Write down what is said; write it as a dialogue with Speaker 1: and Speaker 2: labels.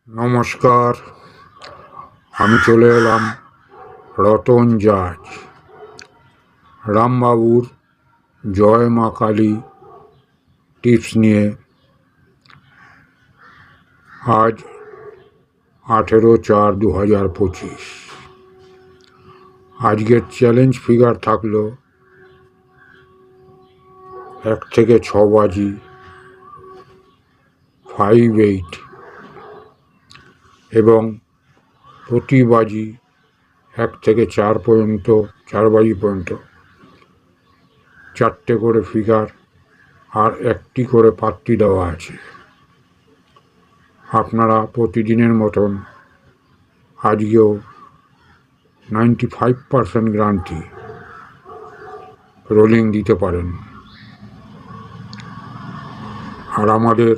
Speaker 1: নমস্কার, আমি চলে এলাম রতন জাজ রামবাবুর জয় মা কালী টিপস নিয়ে। আজ 18/4/2025। আজকের চ্যালেঞ্জ ফিগার থাকলো 1 থেকে 6 বাজি 5-8 এবং প্রতি বাজি 1 থেকে 4 পর্যন্ত 4 বাজি পর্যন্ত 4টে করে ফিগার আর 1টি করে পাত্তি দেওয়া আছে। আপনারা প্রতিদিনের মতন আজকেও 95% গ্যারান্টি রোলিং দিতে পারেন। আর আমাদের